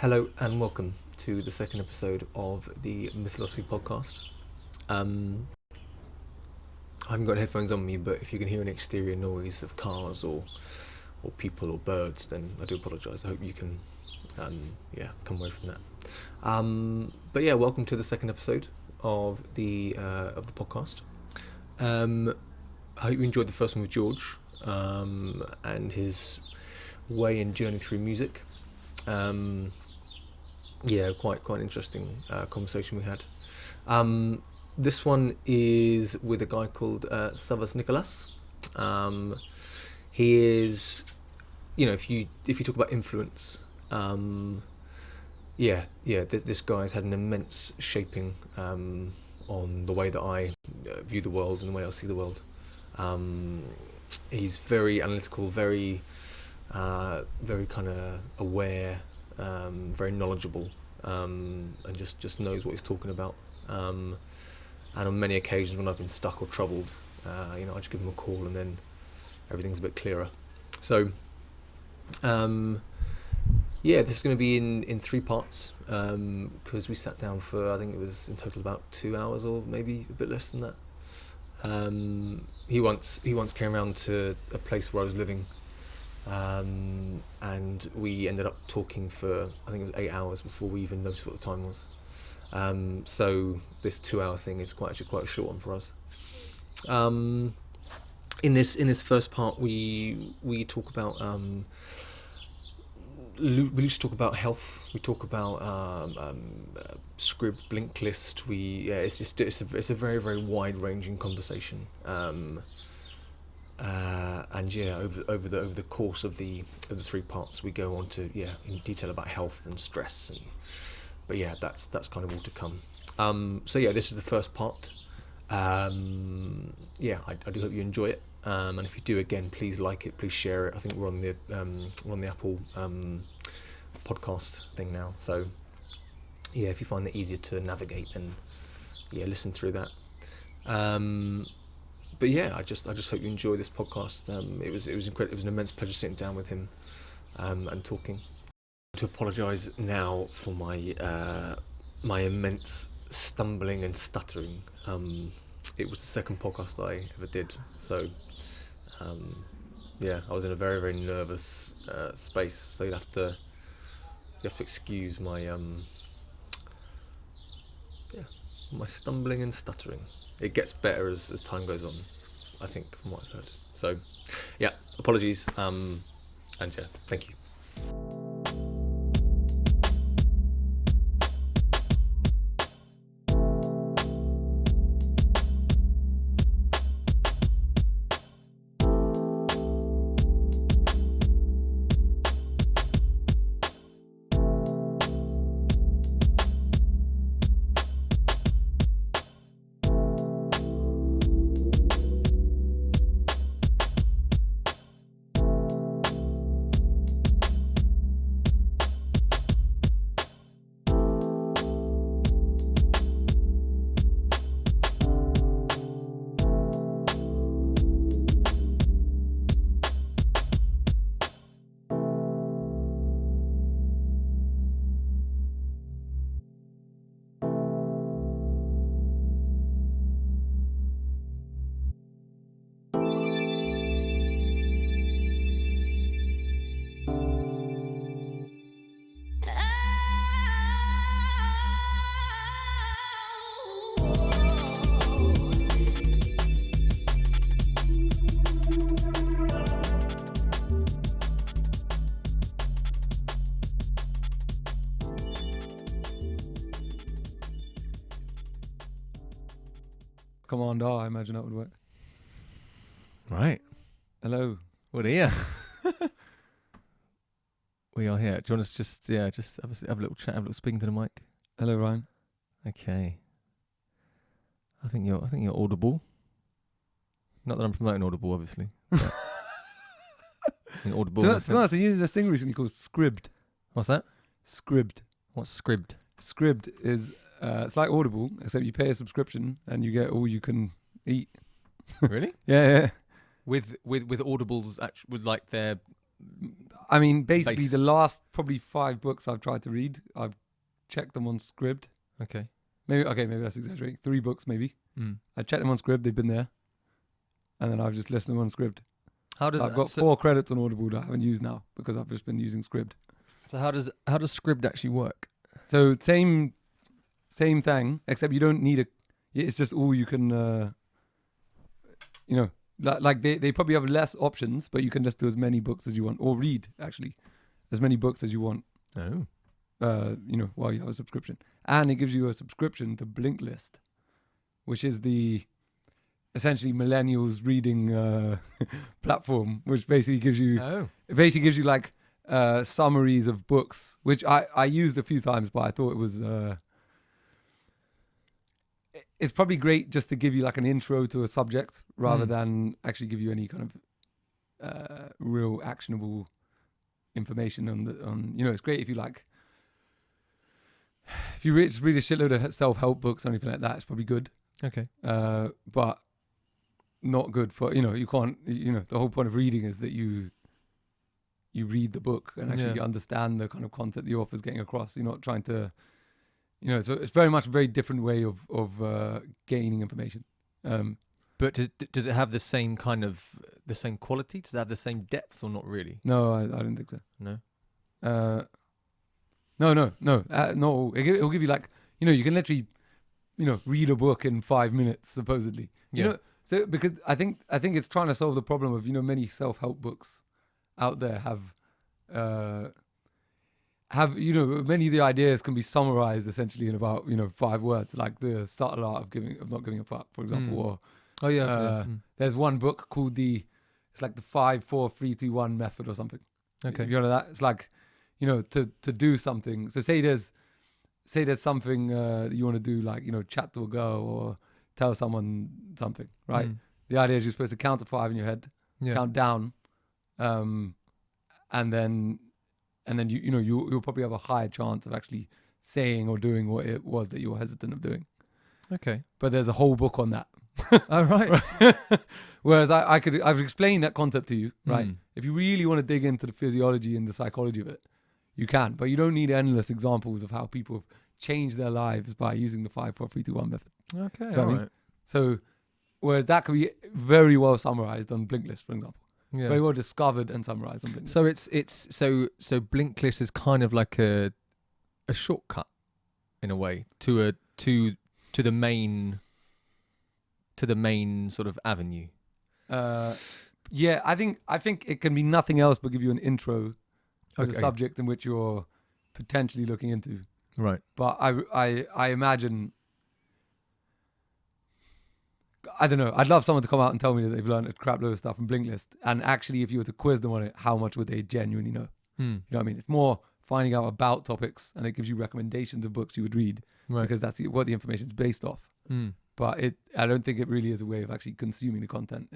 Hello and welcome to the second episode of the Mythosophy podcast. I haven't got headphones on me, but if you can hear an exterior noise of cars or people or birds, then I do apologise. I hope you can come away from that. But yeah, welcome to the second episode of the podcast. I hope you enjoyed the first one with George and his way and journey through music. Quite an interesting conversation we had. This one is with a guy called Savvas Nicholas. He is, if you talk about influence, this guy's had an immense shaping on the way that I view the world and the way I see the world. He's very analytical, very kind of aware, very knowledgeable, and just knows what he's talking about. And on many occasions when I've been stuck or troubled, I just give him a call and then everything's a bit clearer. So, this is going to be in three parts, because we sat down for, I think it was in total about 2 hours or maybe a bit less than that. He once came around to a place where I was living, and we ended up talking for, I think it was 8 hours before we even noticed what the time was. So this 2 hour thing is quite a short one for us. In this first part, we talk about we used to talk about health. We talk about Scrib, Blinkist. It's a very, very wide ranging conversation. Over the course of the three parts, we go on to in detail about health and stress, but that's kind of all to come. This is the first part. I do hope you enjoy it. And if you do, again, please like it, please share it. I think we're on the Apple podcast thing now. So if you find it easier to navigate, then listen through that. I just hope you enjoy this podcast. It was incredible. It was an immense pleasure sitting down with him and talking. To apologise now for my immense stumbling and stuttering. It was the second podcast I ever did, so I was in a very, very nervous space. So you have to excuse my my stumbling and stuttering. It gets better as time goes on, I think, from what I've heard. So, apologies, thank you. Command R, I imagine that would work. Right. Hello. We're here. We are here. Do you want us just have a little chat, have a little speaking to the mic? Hello, Ryan. Okay. I think you're audible. Not that I'm promoting Audible, obviously. You're audible. I used this thing recently called Scribd. What's that? Scribd. What's Scribd? Scribd is it's like Audible, except you pay a subscription and you get all you can eat. Really? Yeah. With Audible's with like their I mean, basically, Base. the last probably 5 books I've tried to read, I've checked them on Scribd. Okay. Maybe that's exaggerating. 3 books, maybe. I checked them on Scribd, they've been there. And then I've just listened to them on Scribd. How does So I've got 4 credits on Audible that I haven't used now because I've just been using Scribd. So how does Scribd actually work? So same thing, except you don't need it's just all you can, like they probably have less options, but you can just do as many books as you want, or read, actually, as many books as you want. Oh. While you have a subscription. And it gives you a subscription to Blinkist, which is the essentially millennials reading platform, which basically gives you like summaries of books, which I used a few times, but I thought it was it's probably great just to give you like an intro to a subject rather than actually give you any kind of real actionable information on it's great if you like. If you read a shitload of self-help books or anything like that, it's probably good. Okay. But not good for, you can't, the whole point of reading is that you read the book and actually understand the kind of content the author's getting across. You're not trying to, it's very much a very different way of gaining information. But does it have the same quality? Does it have the same depth or not really? No, I don't think so. No. No. No. It'll give you like, you can literally, read a book in 5 minutes, supposedly. So because I think it's trying to solve the problem of, many self-help books out there have many of the ideas can be summarized essentially in about 5 words, like the subtle art of not giving a fuck, for example. Or there's one book called it's like the 5, 4, 3, 2, 1 method or something. Okay. If you know that, it's like to do something. So say there's something that you want to do, like chat to a girl or tell someone something, right? The idea is you're supposed to count to 5 in your head, count down, and then you'll probably have a higher chance of actually saying or doing what it was that you were hesitant of doing. Okay. But there's a whole book on that. Oh, right. Whereas I've explained that concept to you, right? If you really want to dig into the physiology and the psychology of it, you can, but you don't need endless examples of how people have changed their lives by using the 5, 4, 3, 2, 1 method. Okay. You know what I mean? Right. So, whereas that could be very well summarized on Blinkist, for example. Yeah. Very well discovered and summarized on Blinkist. So Blinkist is kind of like a shortcut in a way to the main sort of avenue. Yeah, I think it can be nothing else but give you an intro to the subject in which you're potentially looking into. Right. But I imagine, I don't know, I'd love someone to come out and tell me that they've learned a crap load of stuff from Blinkist, and actually if you were to quiz them on it, how much would they genuinely know? You know what I mean? It's more finding out about topics, and it gives you recommendations of books you would read, because that's what the information is based off. But I don't think it really is a way of actually consuming the content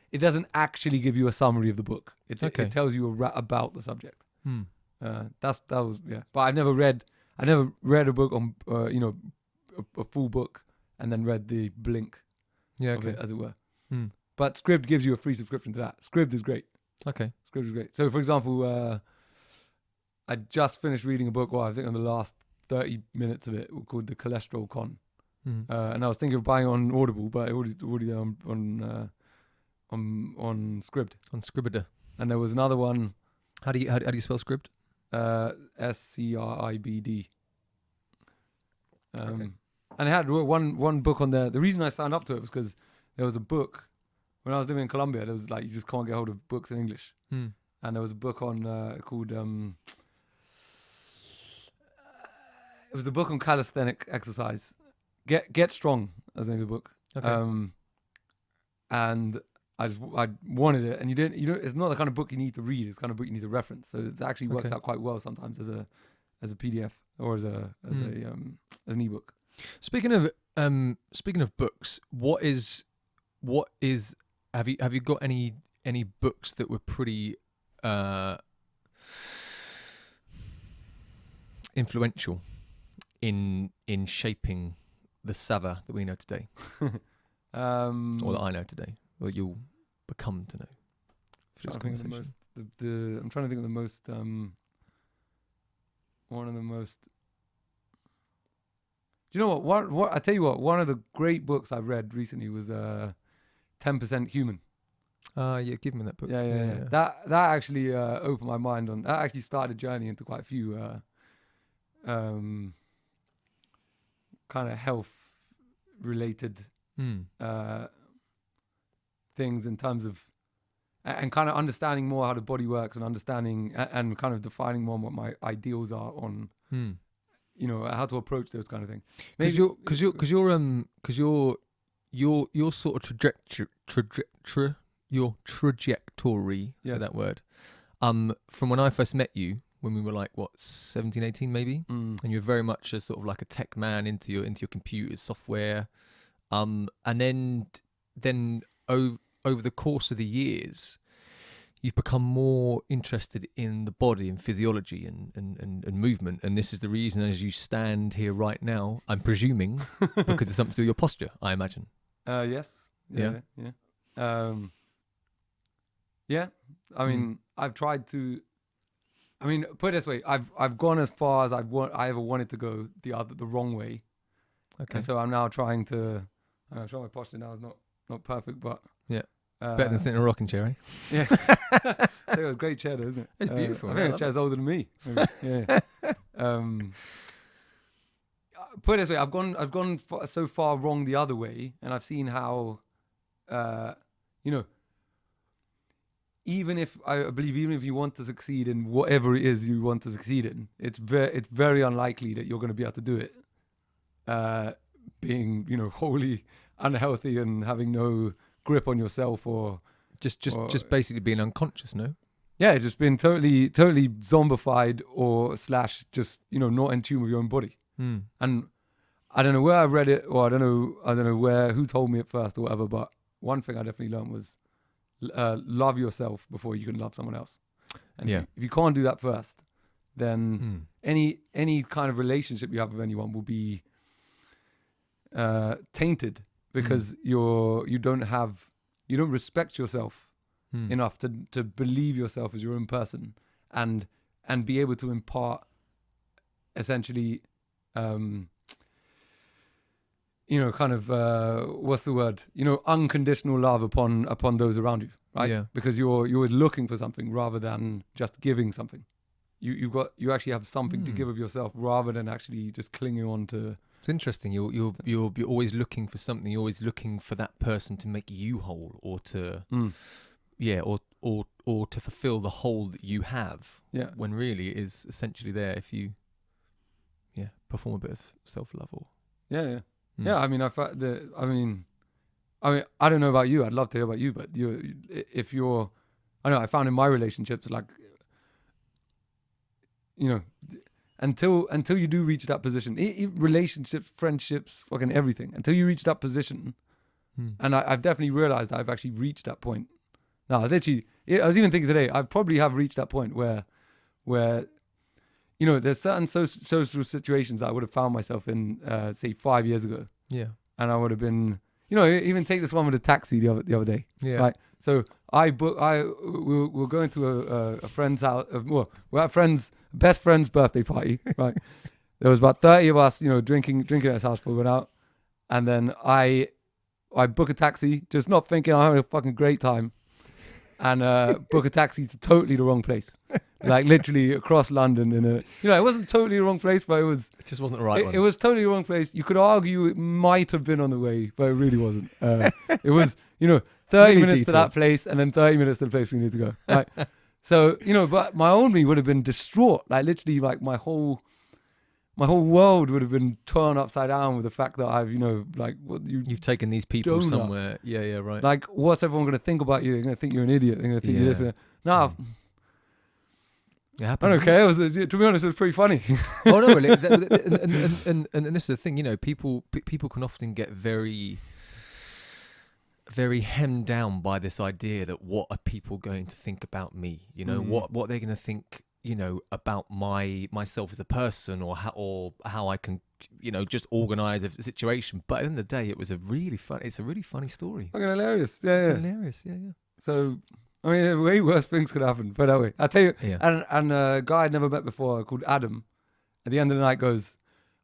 it doesn't actually give you a summary of the book. It tells you about the subject. That was. But I've never read a book on a full book and then read the blink of it, as it were. But Scribd gives you a free subscription to that. Scribd is great. Okay. Scribd is great. So for example, I just finished reading a book, I think on the last 30 minutes of it, called The Cholesterol Con. And I was thinking of buying it on Audible, but it already there on Scribd. On Scribd. And there was another one. How do you spell Scribd? SCRIBD. Okay. And it had one book on there. The reason I signed up to it was because there was a book when I was living in Colombia. There was like, you just can't get hold of books in English, and there was a book on called it was a book on calisthenic exercise. Get Strong, as the name of the book. Okay. And I wanted it, and it's not the kind of book you need to read. It's the kind of book you need to reference. So it actually works out quite well sometimes as a PDF or as an ebook. Speaking of books, what is have you got any books that were pretty influential in shaping the Savva that we know today, or that I know today, or you'll become to know? for this I'm trying to think of conversation. I'm trying to think of the most one of the most. Do you know what I tell you what? One of the great books I've read recently was 10% Human. Yeah, give me that book. Yeah. That actually opened my mind on. That actually started a journey into quite a few kind of health related things in terms of and kind of understanding more how the body works and understanding and kind of defining more what my ideals are on how to approach those kind of things. Because your sort of trajectory, Yes. say that word, from when I first met you, when we were like 17, 18 maybe, and you're very much a sort of like a tech man into your computers, software, and then over the course of the years, you've become more interested in the body and physiology and movement. And this is the reason, as you stand here right now, I'm presuming, because it's something to do with your posture, I imagine. Yes. Yeah. I mean, I've tried to. I mean, put it this way: I've gone as far as I ever wanted to go the wrong way. Okay. And so I'm now trying to. I'm sure my posture now is not perfect, but yeah, better than sitting in a rocking chair, eh? Yeah, I think it was a great chair, though, isn't it? It's beautiful. I think the chair's older than me. Maybe. Yeah. Put it this way: I've gone so far wrong the other way, and I've seen how, even if you want to succeed in whatever it is you want to succeed in, it's very unlikely that you're going to be able to do it. Being wholly unhealthy and having no grip on yourself, or just basically being unconscious, no? Yeah, just being totally zombified or / just not in tune with your own body. And I don't know where I read it, or I don't know who told me it first or whatever, but one thing I definitely learned was love yourself before you can love someone else. And if you can't do that first, then any kind of relationship you have with anyone will be tainted, because you don't respect yourself enough to believe yourself as your own person and be able to impart essentially what's the word, unconditional love upon those around you, right? Yeah. Because you're looking for something rather than just giving something. You actually have something to give of yourself rather than actually just clinging on to. It's interesting. You're always looking for something. You're always looking for that person to make you whole, or to or to fulfill the hole that you have. Yeah. When really it is essentially there if you perform a bit of self-love. Or Yeah. I mean, I don't know about you. I'd love to hear about you, but I found in my relationships, like, until you do reach that position, relationships, friendships, fucking everything, until you reach that position, and I've definitely realized that I've actually reached that point. Now, I was even thinking today, I probably have reached that point where there's certain social situations that I would have found myself in, say 5 years ago. Yeah. And I would have been, even take this one with a taxi the other day. Yeah. Right. So we're going to a friend's house. We're at best friend's birthday party. Right. There was about 30 of us, drinking at his house. We went out, and then I book a taxi, just not thinking I'm having a fucking great time, and book a taxi to totally the wrong place. Like literally across London it wasn't totally the wrong place, but it just wasn't the right one. It was totally the wrong place. You could argue it might have been on the way, but it really wasn't. It was, 30 minutes to that place and then 30 minutes to the place we need to go. Right. So, but my own me would have been distraught. Like literally, like my whole world would have been turned upside down with the fact that I've, you've taken these people somewhere. Yeah, right. Like, what's everyone going to think about you? They're going to think you're an idiot. They're going to think you're this. No. It happened. I don't care. To be honest, it was pretty funny. Oh no, and this is the thing. People can often get very, very hemmed down by this idea that what are people going to think about me? What they're going to think, about myself as a person, or how I can, just organize a situation. But at the end of the day, it's a really funny story. Fucking hilarious. It's hilarious. Yeah. So, I mean, way worse things could happen. Put it that way. I tell you. Yeah. And a guy I'd never met before called Adam, at the end of the night goes,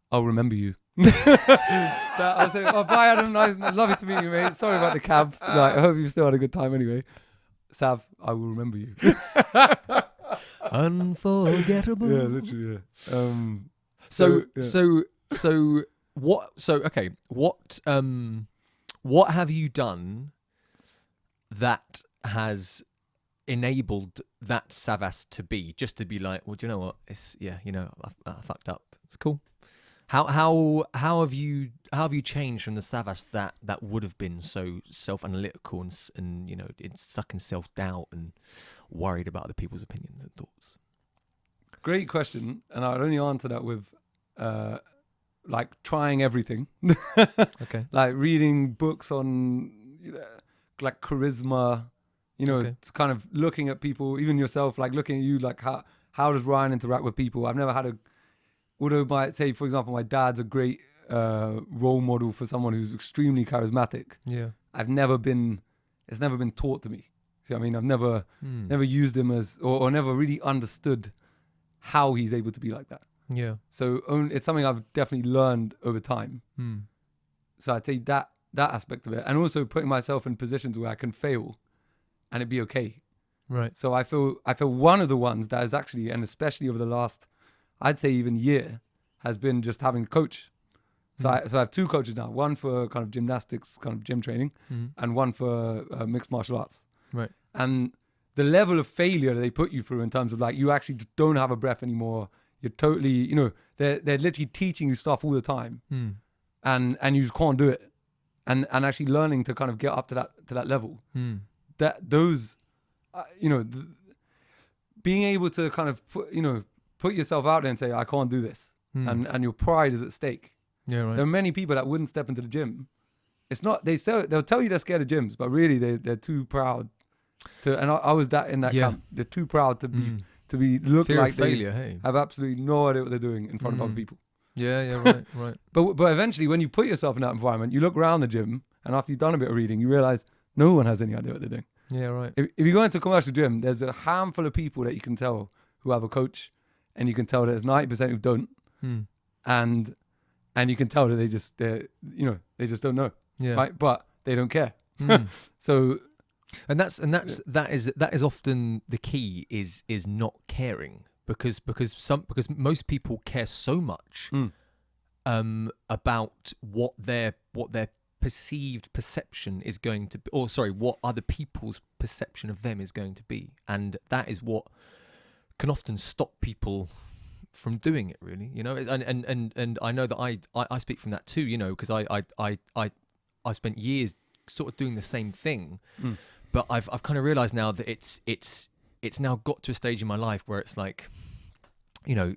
"I'll remember you." So I say, "Oh, bye, Adam. Nice, lovely to meet you, mate. Sorry about the cab. Like, I hope you still had a good time anyway. Sav, I will remember you." Unforgettable. Yeah, literally. Yeah. So what? So okay, what have you done that has enabled that Savvas to be like, well, do you know what? It's I fucked up. It's cool. How have you changed from the Savvas that would have been so self-analytical and it's stuck in self-doubt and worried about other people's opinions and thoughts? Great question, and I'd only answer that with like trying everything. Okay. Like reading books on like charisma, Okay. it's kind of looking at people, even yourself, like looking at you, like how does Ryan interact with people? I've never had although for example, my dad's a great role model for someone who's extremely charismatic. Yeah. It's never been taught to me. See what I mean? I've never used him as, or never really understood how he's able to be like that. Yeah. So it's something I've definitely learned over time. So I'd say that aspect of it, and also putting myself in positions where I can fail and it'd be okay. Right. So I feel one of the ones that is actually, and especially over the last, I'd say even year, has been just having a coach. So I have two coaches now, one for kind of gymnastics, kind of gym training, and one for mixed martial arts. Right. And the level of failure that they put you through in terms of like, you actually don't have a breath anymore. You're totally, they're literally teaching you stuff all the time, and you just can't do it, and actually learning to kind of get up to that level. That those, being able to kind of put yourself out there and say, I can't do this, and your pride is at stake. Yeah. Right. There are many people that wouldn't step into the gym. It's not, they'll tell you they're scared of gyms, but really they're too proud to. And I was in that camp. They're too proud to be look Fear like of failure. Hey. have absolutely no idea what they're doing in front of other people. Yeah. Right. But eventually, when you put yourself in that environment, you look around the gym, and after you've done a bit of reading, you realize no one has any idea what they're doing. Yeah. Right. If you go into a commercial gym, there's a handful of people that you can tell who have a coach, and you can tell there's 90% who don't, and you can tell that they just don't know, right? But they don't care. So, that is often the key is not caring because most people care so much about what their perceived perception is going to be, or sorry, what other people's perception of them is going to be, and that is what can often stop people from doing it, really, and I know that I speak from that too, because I spent years sort of doing the same thing, but I've kind of realized now that it's now got to a stage in my life where it's like, you're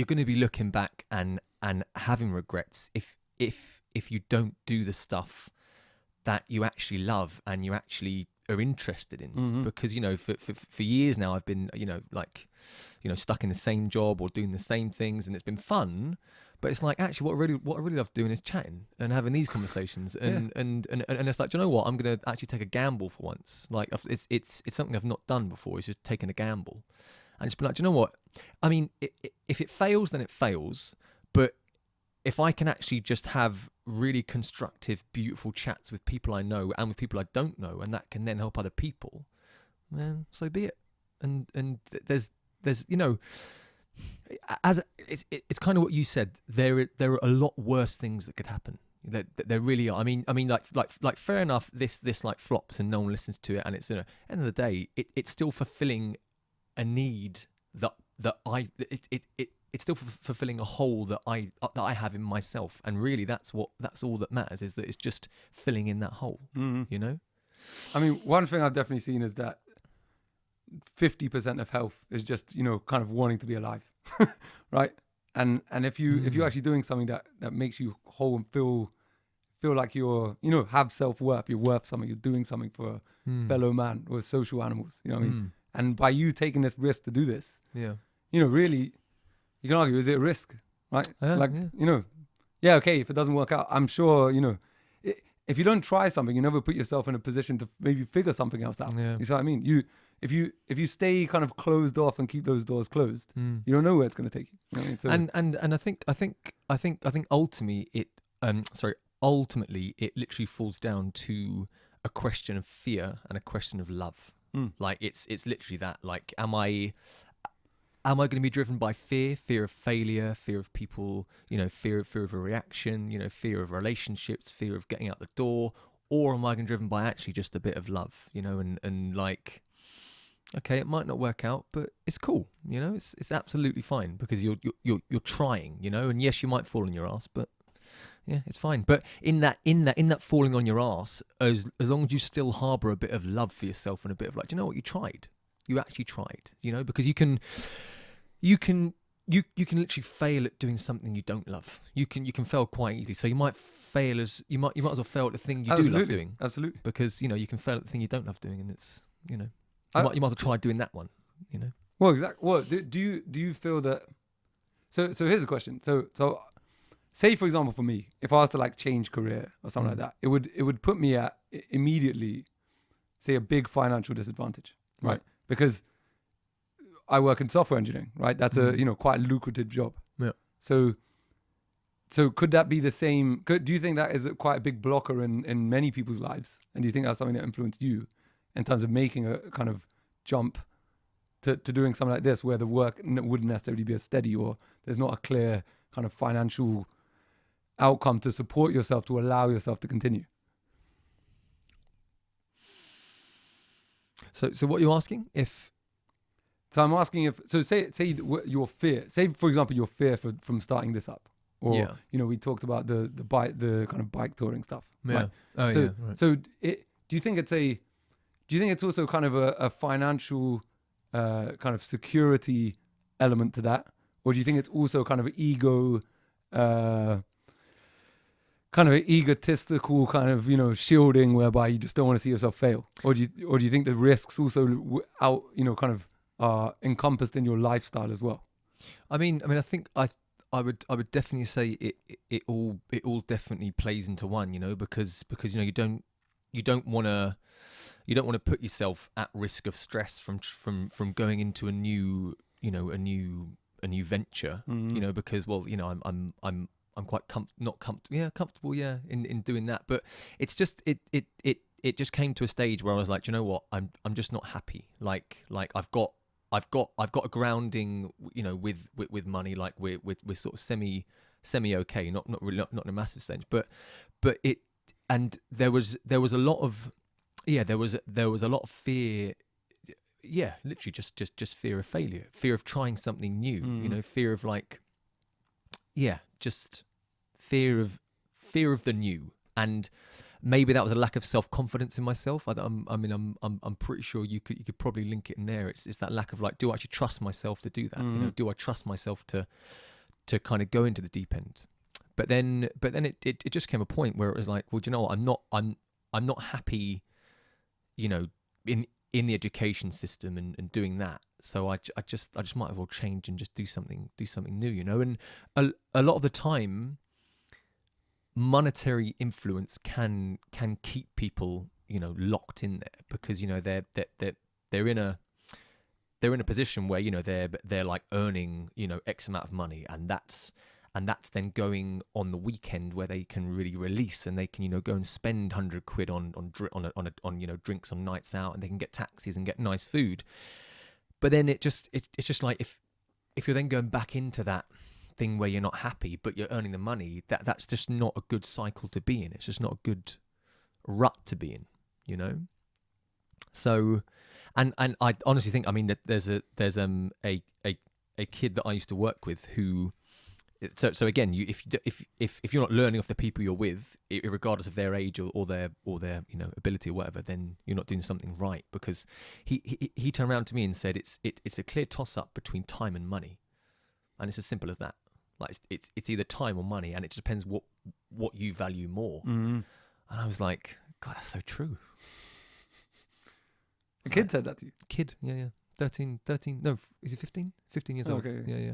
going to be looking back and having regrets if you don't do the stuff that you actually love and you actually are interested in, because for years now I've been stuck in the same job or doing the same things, and it's been fun, but it's like actually what I really love doing is chatting and having these conversations, and it's like, do you know what, I'm gonna actually take a gamble for once. Like it's something I've not done before. It's just taking a gamble and just be like, do you know what, I mean, if it fails, then it fails, but if I can actually just have really constructive, beautiful chats with people I know and with people I don't know, and that can then help other people, then so be it. And there's as it's kind of what you said. There are a lot worse things that could happen. There really are. I mean, like fair enough. This like flops and no one listens to it, and it's, end of the day, it's still fulfilling a need it's still fulfilling a hole that I have in myself, and really that's all that matters, is that it's just filling in that hole. I mean, one thing I've definitely seen is that 50% of health is just kind of wanting to be alive, right? And if you're actually doing something that makes you whole and feel like you're have self-worth, you're worth something, you're doing something for a fellow man or social animals, you know what I mean? And by you taking this risk to do this, really, you can argue, is it a risk, right? Okay, if it doesn't work out, I'm sure, if you don't try something, you never put yourself in a position to maybe figure something else out. Yeah. You see what I mean? If you stay kind of closed off and keep those doors closed, you don't know where it's going to take you. You know what I mean? So, And I think ultimately it literally falls down to a question of fear and a question of love. Like it's literally that. Like, am I going to be driven by fear of failure, fear of people, fear of a reaction, fear of relationships, fear of getting out the door, or am I going to be driven by actually just a bit of love, and like, okay, it might not work out, but it's cool, it's absolutely fine because you're trying, and yes, you might fall on your ass, but yeah, it's fine. But in that falling on your ass, as long as you still harbour a bit of love for yourself and a bit of like, do you know what, you tried. You actually tried, because you can literally fail at doing something you don't love. You can fail quite easily. So you might fail you might as well fail at the thing you do love doing. Absolutely. Because you can fail at the thing you don't love doing, and it's you might as well try doing that one. Well, exactly. Well, do you feel that? So here's a question. So say for example for me, if I was to like change career or something like that, it would put me at immediately, say, a big financial disadvantage, right? Because I work in software engineering, right? That's a quite lucrative job. Yeah. So could that be the same? Do you think that is quite a big blocker in many people's lives? And do you think that's something that influenced you in terms of making a kind of jump to doing something like this, where the work wouldn't necessarily be as steady, or there's not a clear kind of financial outcome to support yourself, to allow yourself to continue? So what are you asking? So I'm asking say your fear, say for example your fear from starting this up, or we talked about the kind of bike touring stuff. Yeah. Right? Oh so, yeah. Right. So do you think it's also kind of a financial kind of security element to that, or do you think it's also kind of ego, kind of egotistical kind of shielding, whereby you just don't want to see yourself fail, or do you think the risks also kind of are encompassed in your lifestyle as well? I mean, I think I would definitely say it all definitely plays into one, because you don't want to put yourself at risk of stress from going into a new venture, because I'm quite comfortable in doing that, but it's just it just came to a stage where I was like, do you know what, I'm just not happy. Like I've got a grounding, with money, like we're sort of semi okay, not really not in a massive sense, but it, and there was a lot of there was a lot of fear, literally just fear of failure, fear of trying something new, fear of like, just fear of the new. And maybe that was a lack of self-confidence in myself. I'm pretty sure you could probably link it in there. It's that lack of like, do I actually trust myself to do that? Do I trust myself to kind of go into the deep end? But then it just came a point where it was like, well, do you know what? I'm not happy, in the education system and doing that. So I just might as well change and just do something new, And a lot of the time, monetary influence can keep people locked in there, because they're in a position where they're like earning X amount of money, and that's then going on the weekend where they can really release, and they can go and spend £100 on drinks on nights out, and they can get taxis and get nice food. But then it's just like, if you're then going back into that thing where you're not happy but you're earning the money, that's just not a good cycle to be in. It's just not a good rut to be in, So, and I honestly think, that there's a kid that I used to work with who, so again, if you're not learning off the people you're with, regardless of their age or their ability or whatever, then you're not doing something right. Because he turned around to me and said it's a clear toss up between time and money, and it's as simple as that. Like it's either time or money, and it just depends what you value more. And I was like, God, that's so true. The kid said that to you? Kid, yeah. 13, no, is he 15? 15 years old. Okay. Yeah.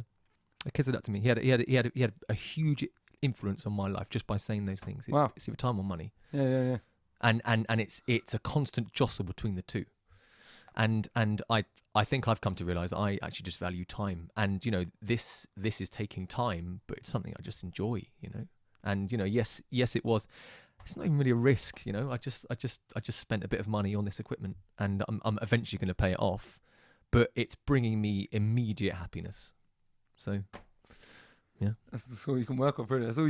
A kid said that to me. He had a huge influence on my life just by saying those things. It's, Wow. it's either time or money. Yeah. And it's a constant jostle between the two. And I think I've come to realize that I actually just value time. And, you know, this is taking time, but it's something I just enjoy, you know. And, you know, yes, it was. It's not even really a risk, you know. I just spent a bit of money on this equipment, and I'm eventually going to pay it off. But it's bringing me immediate happiness. So, yeah, That's all you can work on. Really. That's all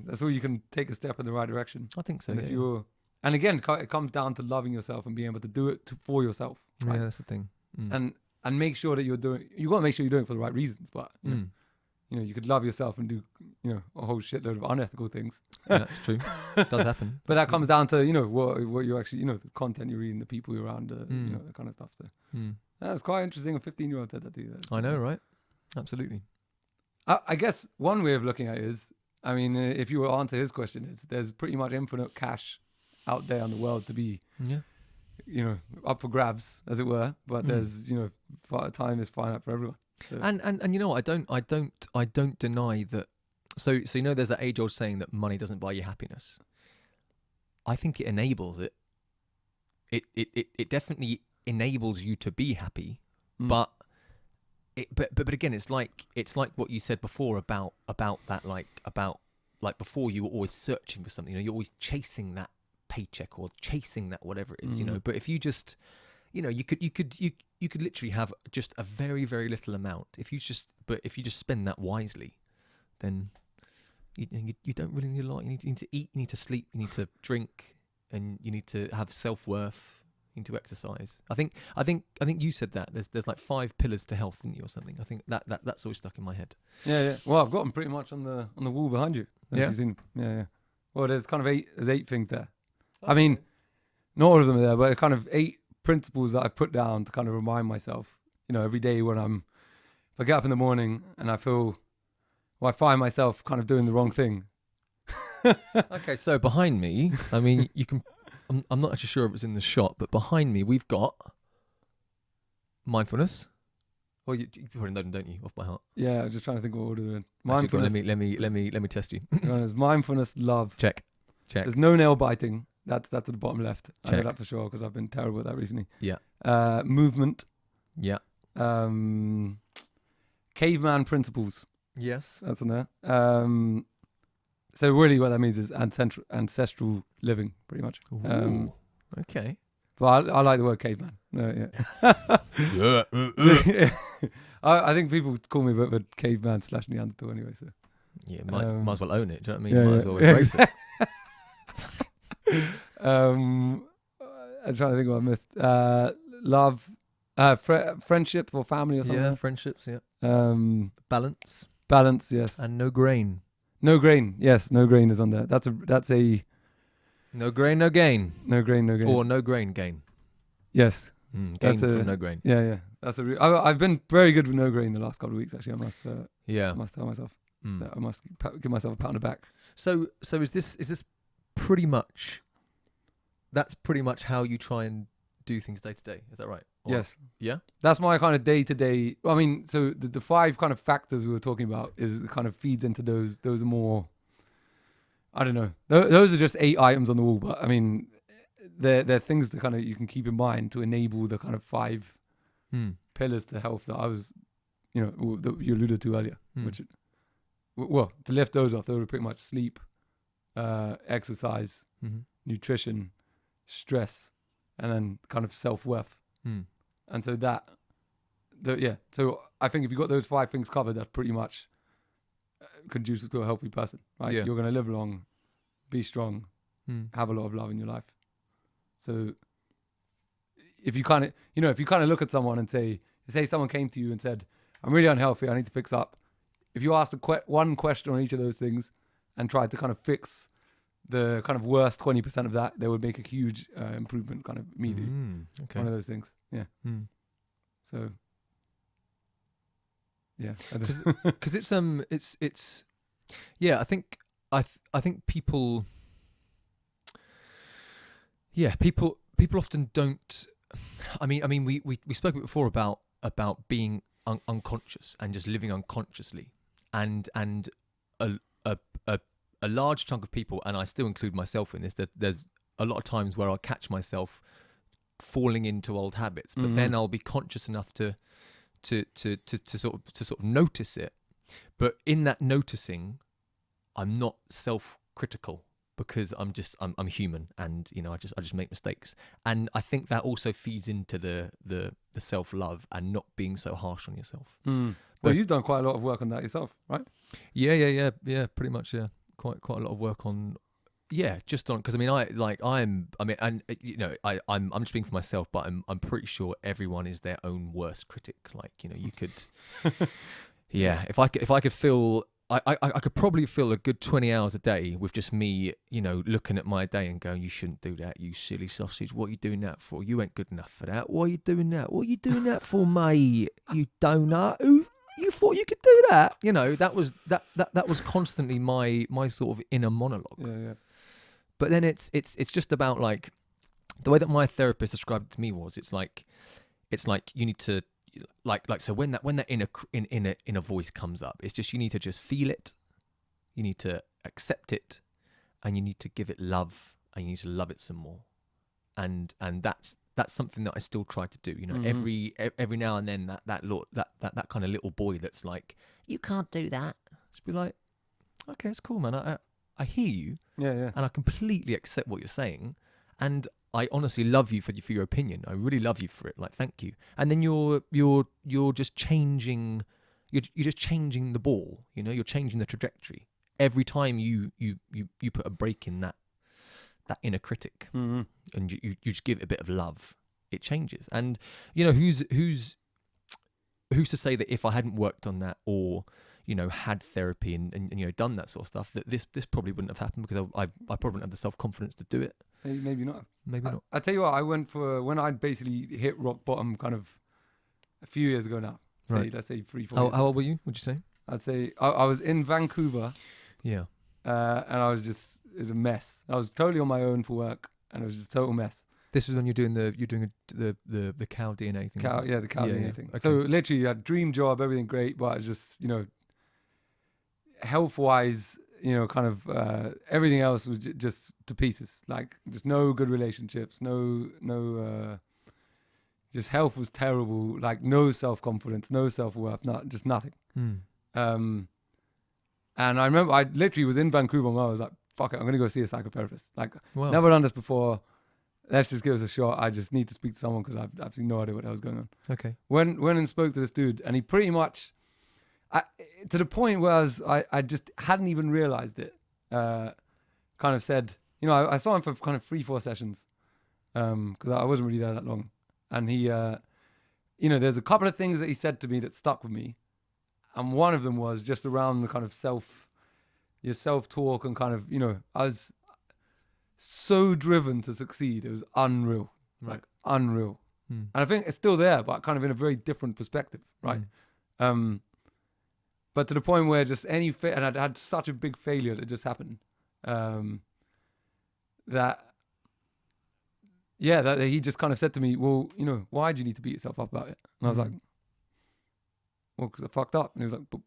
that's all you can take a step in the right direction. I think so. And Yeah, if you're, and again, it comes down to loving yourself and being able to do it for yourself. yeah, Right? that's the thing. And make sure that you got to make sure you're doing it for the right reasons. But you know, you could love yourself and do, you know, a whole shitload of unethical things. Yeah, that's true. It does happen. But that comes down to, you know, what you actually, you know, the content you're reading, the people you're around, you know, that kind of stuff. So that's quite interesting. A 15-year-old said that to you. I know, right? Absolutely. I guess one way of looking at it is, I mean, if you were to answer his question, is there's pretty much infinite cash out there in the world to be, you know, up for grabs, as it were. But there's, you know, time is finite for everyone. So. And you know what? I don't deny that. So you know, there's that age-old saying that money doesn't buy you happiness. I think it enables it. It definitely enables you to be happy, but again, it's like what you said before about that, like before you were always searching for something. You know, you're always chasing that paycheck or chasing that whatever it is. You know, but if you just, you know, you could literally have just a very, very little amount. If you just spend that wisely, then you don't really need a lot. You need to eat, you need to sleep, you need to drink, and you need to have self-worth. You need to exercise. I think you said that there's like 5 pillars to health, didn't you, or something? I think that's always stuck in my head. Yeah. Well, I've got them pretty much on the wall behind you. Yeah. Yeah. Well, there's kind of 8 things there. I mean, not all of them are there, but kind of 8 principles that I've put down to kind of remind myself, you know, every day when if I get up in the morning and I find myself kind of doing the wrong thing. Okay, so behind me, I mean, you can. I'm not actually sure if it's in the shot, but behind me we've got mindfulness. Well, you probably know them, don't you, off by heart? Yeah, I'm just trying to think what order they're in. Actually, Mindfulness. let me test you. There's mindfulness, love. Check. There's no nail biting. That's at the bottom left. I know Check. that for sure because I've been terrible at that recently. Yeah. Movement. Yeah. Caveman principles. Yes. That's in there. So really what that means is ancestral living, pretty much. Okay. But I like the word caveman. No, yeah. Yeah. I think people call me a bit of a caveman / Neanderthal anyway. So Yeah, might as well own it. Do you know what I mean? Yeah, Might as well embrace it. I'm trying to think what I missed. Love, friendship or family or something. Yeah, friendships. Yeah. Balance Balance, yes. and no grain. No grain, yes. No grain is on there. That's a No grain, no gain. no grain, no gain. Or no grain, gain. Yes. Gain That's from no grain. Yeah. That's I've been very good with no grain the last couple of weeks. Actually, I Yeah. must tell myself that I must give myself a pat on the back. So is this pretty much? That's pretty much how you try and do things day to day. Is that right? Or- Yes. Yeah. That's my kind of day to day. I mean, so the 5 kind of factors we were talking about is kind of feeds into those. Those are more. I don't know. Those are just 8 items on the wall, but I mean, they're things that kind of you can keep in mind to enable the kind of 5 pillars to health that I was, you know, that you alluded to earlier. Which, well, to lift those off, they were pretty much sleep, exercise, nutrition, stress, and then kind of self-worth. And so so I think if you got those 5 things covered, that's pretty much conducive to a healthy person, right? Yeah. You're going to live long, be strong, have a lot of love in your life. So if you kind of look at someone and say someone came to you and said, I'm really unhealthy, I need to fix up. If you asked one question on each of those things and tried to kind of fix the kind of worst 20% of that, they would make a huge improvement kind of immediately. Okay. One of those things. Yeah. So, yeah. Because it's yeah. I think people. Yeah, people often don't. I mean, we spoke before about being unconscious and just living unconsciously, and a a large chunk of people, and I still include myself in this. There's a lot of times where I'll catch myself falling into old habits, but then I'll be conscious enough to sort of notice it. But in that noticing, I'm not self-critical, because I'm human, and I just make mistakes. And I think that also feeds into the self-love and not being so harsh on yourself. Well, you've done quite a lot of work on that yourself, right? Yeah, pretty much, yeah. Quite a lot of work on, just on, because I'm just speaking for myself, but I'm pretty sure everyone is their own worst critic. Like, you could, if I could feel, I could probably fill a good 20 hours a day with just me, looking at my day and going, you shouldn't do that, you silly sausage. What are you doing that for? You ain't good enough for that. Why are you doing that? What are you doing that for, mate? You donut. Who you thought you could do that? That was constantly my sort of inner monologue. Yeah. But then it's just about, like, the way that my therapist described it to me was, it's like you need to, like so when that inner voice comes up, it's just, you need to just feel it, you need to accept it, and you need to give it love, and you need to love it some more. And that's something that I still try to do. Every now and then that kind of little boy that's like, you can't do that. Just be like, okay, it's cool, man. I hear you. Yeah. And I completely accept what you're saying, and I honestly love you for your opinion. I really love you for it. Like, thank you. And then you're just changing. You're just changing the ball. You're changing the trajectory every time you put a break in that inner critic, and you just give it a bit of love. It changes. And who's to say that if I hadn't worked on that, or had therapy and done that sort of stuff, that this probably wouldn't have happened, because I probably wouldn't have the self-confidence to do it. Maybe not. Maybe not. I tell you what, I went for, when I basically hit rock bottom kind of a few years ago now. Right. Let's say 3-4 years How ago. old were you, would you say? I'd say I was in Vancouver. Yeah. And I was just, it was a mess. I was totally on my own for work, and it was just a total mess. This was when the cow DNA thing. The cow DNA thing. Okay. So literally, I had a dream job, everything great, but I was just, health-wise, kind of everything else was just to pieces. Like, just no good relationships, no, just health was terrible. Like, no self-confidence, no self-worth, just nothing. And I remember I literally was in Vancouver, and I was like, fuck it, I'm going to go see a psychotherapist. Like, wow. Never done this before. Let's just give us a shot. I just need to speak to someone, because I've absolutely no idea what the hell's going on. Okay. Went and spoke to this dude, and he pretty much, to the point where I just hadn't even realized it, kind of said, I saw him for kind of 3-4 sessions, because I wasn't really there that long. And he, there's a couple of things that he said to me that stuck with me. And one of them was just around the kind of your self-talk, and kind of, I was so driven to succeed. It was unreal, right? Like, unreal. And I think it's still there, but kind of in a very different perspective, right? But to the point where just and I'd had such a big failure that just happened, that he just kind of said to me, well, why do you need to beat yourself up about it? And I was like, well, because I fucked up. And he was like, but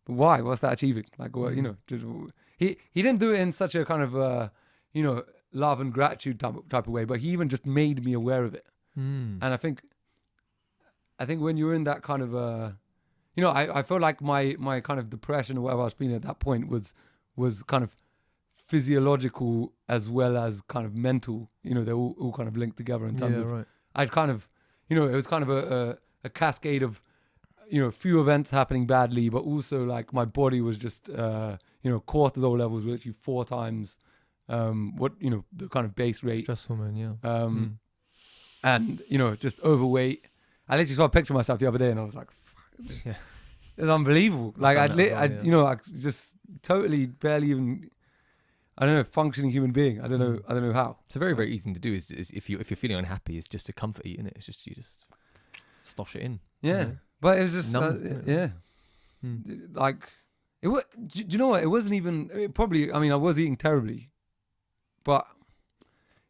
why? What's that achieving? Like, well, he didn't do it in such a kind of, love and gratitude type of way, but he even just made me aware of it. And I think when you're in that kind of, I felt like my kind of depression or whatever I was feeling at that point was kind of physiological as well as kind of mental. They're all kind of linked together in terms of, right. I'd kind of, it was kind of a cascade of, few events happening badly, but also like my body was just, cortisol levels were literally 4 times what, the kind of base rate. Stress hormone, yeah. And, just overweight. I literally saw a picture of myself the other day, and I was like, yeah, it's unbelievable. Like, I just totally barely even, I don't know, functioning human being. I don't know how. It's a very, very easy thing to do. Is if you're feeling unhappy, it's just to comfort eat, innit? It's just you just slosh it in. Yeah, but it was just like it. Do you know what? It wasn't even probably. I mean, I was eating terribly, but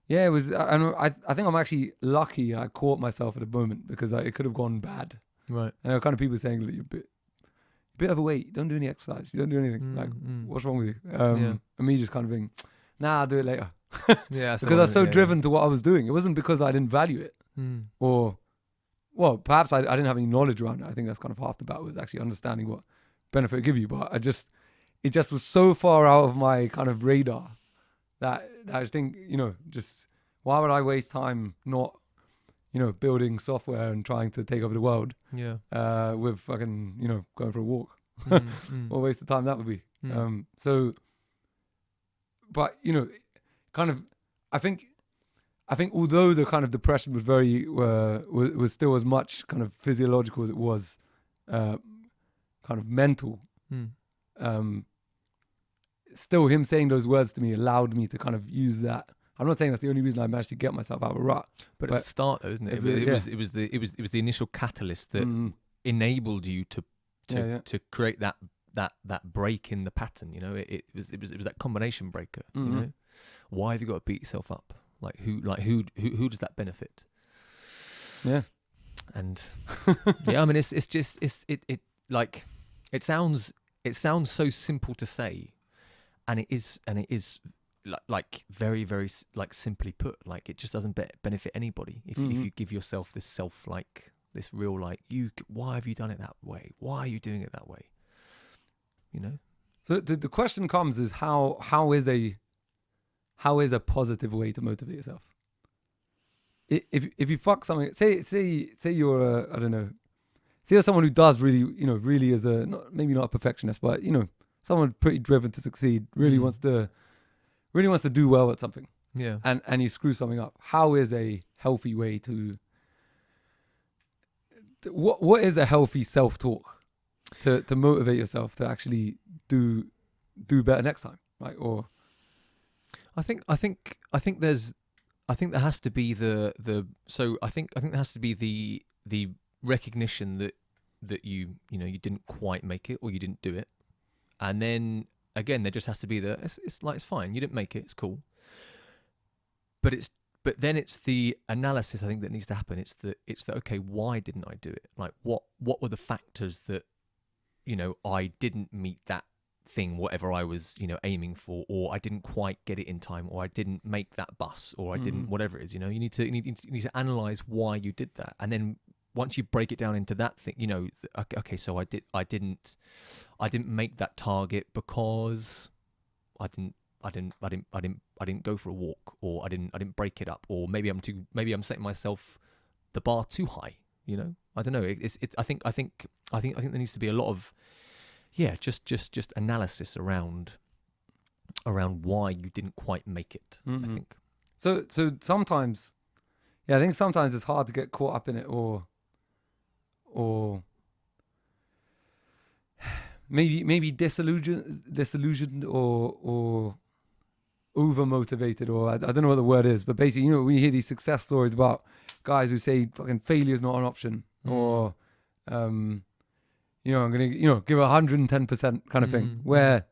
yeah, it was. I think I'm actually lucky I caught myself at the moment, because it could have gone bad. Right. And there were kind of people saying that bit overweight, you don't do any exercise, you don't do anything. Like, what's wrong with you? Yeah. And me just kind of being, nah, I'll do it later. Yeah, that's the Because I one, was so yeah, driven to what I was doing. It wasn't because I didn't value it, or, well, perhaps I didn't have any knowledge around it. I think that's kind of half the battle, was actually understanding what benefit it give you. But it just was so far out of my kind of radar that I just think, just why would I waste time not, building software and trying to take over the world, Yeah. with fucking, going for a walk. Mm. What a waste of time that would be. Mm. So, but kind of, I think although the kind of depression was very was still as much kind of physiological as it was kind of mental. Still, him saying those words to me allowed me to kind of use that. I'm not saying that's the only reason I managed to get myself out of a rut, but it's a start, though, isn't it? It was the initial catalyst that enabled you to create that break in the pattern. It was that combination breaker. Why have you got to beat yourself up? Like who does that benefit? Yeah. And yeah, I mean it sounds so simple to say, and it is like very, very like simply put, like it just doesn't benefit anybody if you give yourself this self, like this real, like, why have you done it that way? Why are you doing it that way? So the question comes is how is a positive way to motivate yourself? If you fuck something, say you're I don't know, say you're someone who does really, really is maybe not a perfectionist, but someone pretty driven to succeed, really wants to do well at something. Yeah. And you screw something up. How is a healthy way to what is a healthy self-talk to motivate yourself to actually do better next time, right? Or I think there has to be there has to be the recognition that you didn't quite make it, or you didn't do it, and then again there just has to be it's fine, you didn't make it, it's cool, but then it's the analysis, I think, that needs to happen. It's the okay, why didn't I do it? Like what were the factors that I didn't meet that thing, whatever I was aiming for, or I didn't quite get it in time, or I didn't make that bus, or I didn't, whatever it is. You need to analyze why you did that, and then once you break it down into that thing, okay, so I didn't make that target because I didn't go for a walk, or I didn't break it up, or maybe I'm setting myself the bar too high. I don't know. I think there needs to be a lot of just analysis around why you didn't quite make it. I think. So sometimes, I think sometimes it's hard to get caught up in it, or maybe disillusioned or over motivated, or I don't know what the word is, but basically, we hear these success stories about guys who say fucking failure is not an option, or I'm gonna give 110% kind of thing, where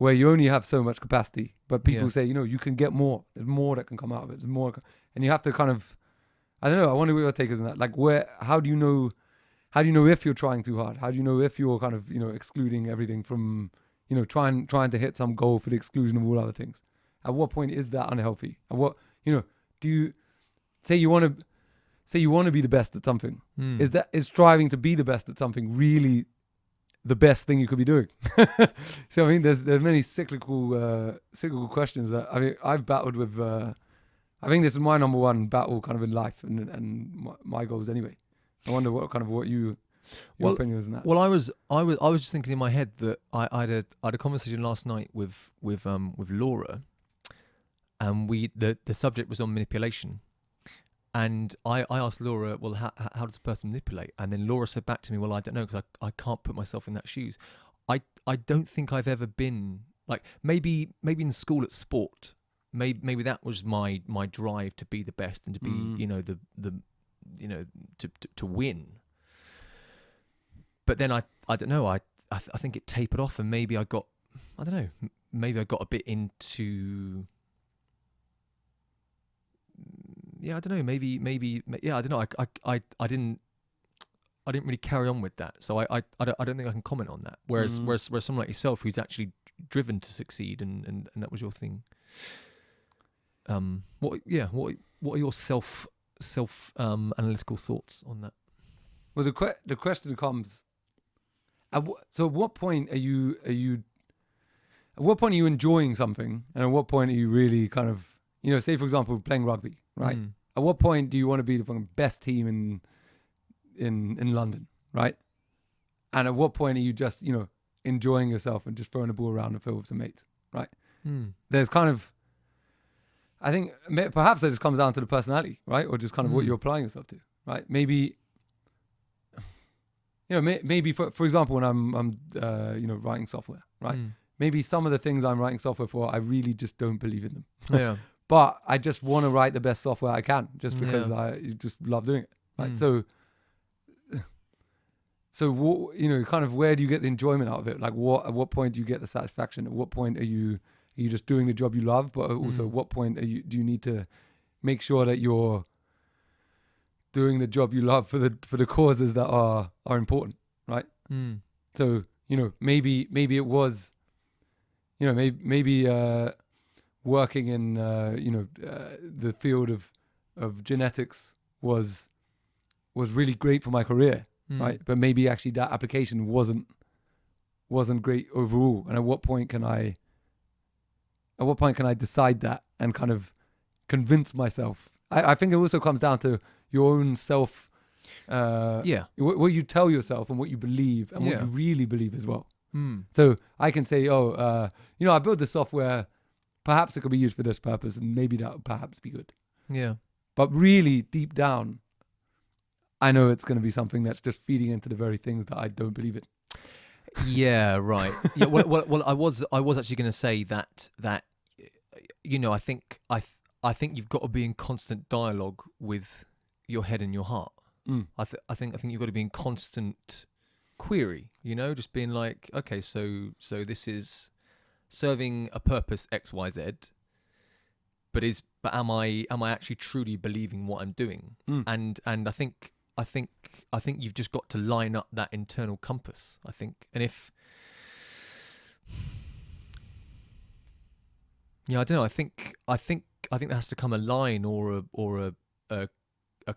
you only have so much capacity, but people say you can get more. There's more that can come out of it. There's more, and you have to kind of, I don't know. I wonder what your take is on that. Like, how do you know if you're trying too hard? How do you know if you're kind of excluding everything from trying to hit some goal for the exclusion of all other things? At what point is that unhealthy? And what do you say you want to be the best at something? Is striving to be the best at something really the best thing you could be doing? So I mean, there's many cyclical questions that I've battled with. I think this is my number one battle kind of in life and my goals anyway. I wonder what your opinion is on that. Well, I was just thinking in my head that I had a conversation last night with Laura, and the subject was on manipulation, and I asked Laura, well, how does a person manipulate? And then Laura said back to me, well, I don't know, because I can't put myself in that shoes. I don't think I've ever been, like, maybe in school at sport, maybe that was my drive to be the best and to be to win. But then I don't know, I think it tapered off, and maybe I got a bit into, I don't know, maybe I don't know, I didn't really carry on with that. So I don't think I can comment on that. Whereas someone like yourself, who's actually driven to succeed, and that was your thing. What are your self analytical thoughts on that? Well, the question comes. So at what point are you? At what point are you enjoying something, and at what point are you really kind of, say for example, playing rugby, right? At what point do you want to be the fucking best team in London, right? And at what point are you just, enjoying yourself and just throwing the ball around the field with some mates, right? There's kind of, I think perhaps that just comes down to the personality, right? Or just kind of what you're applying yourself to, right? Maybe, maybe for example, when I'm writing software, right? Maybe some of the things I'm writing software for, I really just don't believe in them. Yeah. But I just want to write the best software I can, just because I just love doing it, right? So what, kind of where do you get the enjoyment out of it? Like at what point do you get the satisfaction? At what point are you just doing the job you love? But also at what point do you need to make sure that you're doing the job you love for the causes that are important, right? So, maybe it was, maybe working in the field of genetics was really great for my career, right? But maybe actually that application wasn't great overall. And at what point can I decide that and kind of convince myself? I think it also comes down to your own self, what you tell yourself and what you believe and what you really believe as well. So I can say, I built this software, perhaps it could be used for this purpose, and maybe that would perhaps be good. Yeah. But really, deep down, I know it's going to be something that's just feeding into the very things that I don't believe in. Yeah, right. Yeah. Well, I was actually going to say that I think you've got to be in constant dialogue with your head and your heart. I think you've got to be in constant query. Just being like, okay, so this is serving a purpose X, Y, Z, but am I actually truly believing what I'm doing? And I think you've just got to line up that internal compass. I think, and if I don't know. I think there has to come a line or a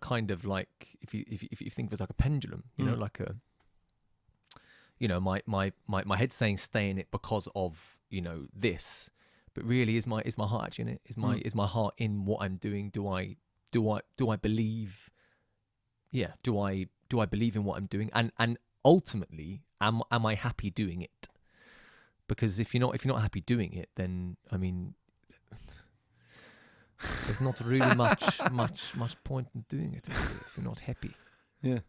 kind of like, if you think of it as like a pendulum, like a, my head's saying stay in it because of this, but really is my heart actually in it? Is my heart in what I'm doing? Do I believe? Yeah. Do I believe in what I'm doing? And ultimately, am I happy doing it? Because if you're not happy doing it, then I mean, there's not really much point in doing it if you're not happy. Yeah.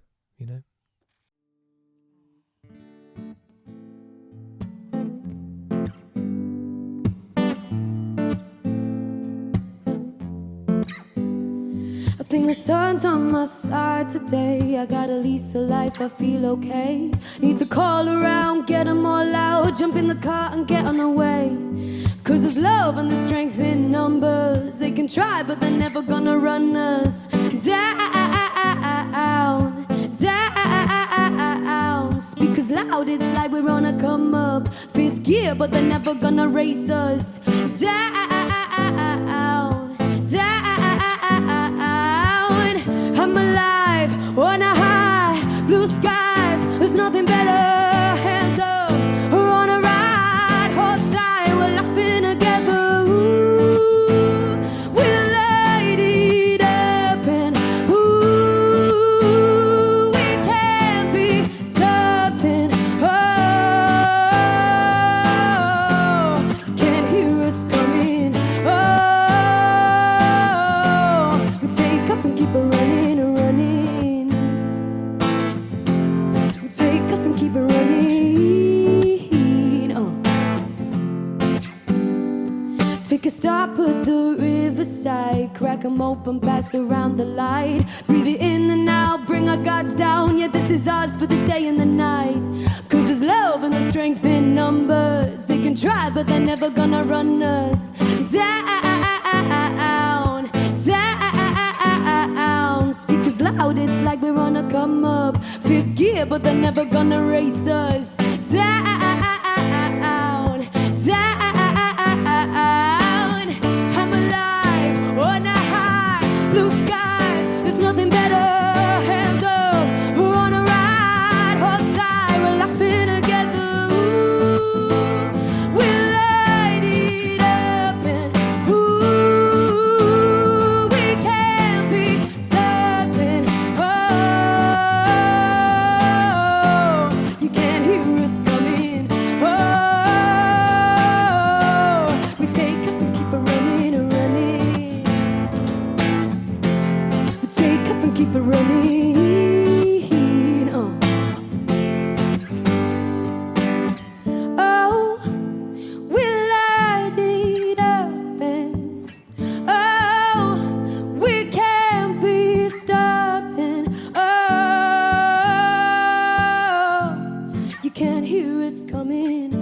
I think the sun's on my side today. I got a lease of life, I feel okay. Need to call around, get them all out, jump in the car and get on our way. Cause there's love and there's strength in numbers. They can try but they're never gonna run us down, down. Speakers loud, it's like we're on a come up. Fifth gear but they're never gonna race us down, down. I'm alive on a high, blue skies, there's nothing better. Hands up, we're on a ride, hold tight, we're laughing together. Ooh, we'll light it up, and ooh, we can't be stopped. And oh, can't hear us coming. Oh, we take off and keep it running. Take a stop at the riverside, crack 'em open, pass around the light. Breathe it in and out, bring our guards down. Yeah, this is ours for the day and the night. Cause there's love and there's strength in numbers. They can try but they're never gonna run us down, down. Speakers loud, it's like we're on a come up. Fifth gear here, but they're never gonna race us down, down. I'm alive on a high, blue skies, there's nothing better. Hands up, we're on a ride, hold tight, we're laughing together. Ooh, we'll light it up, and ooh, we can't be stopping. Oh, you can't hear us coming. Oh, we take off and keep it running, running. We take off and keep it running. Oh, we light it up, and oh, we can't be stopped, and oh, you can't hear us coming.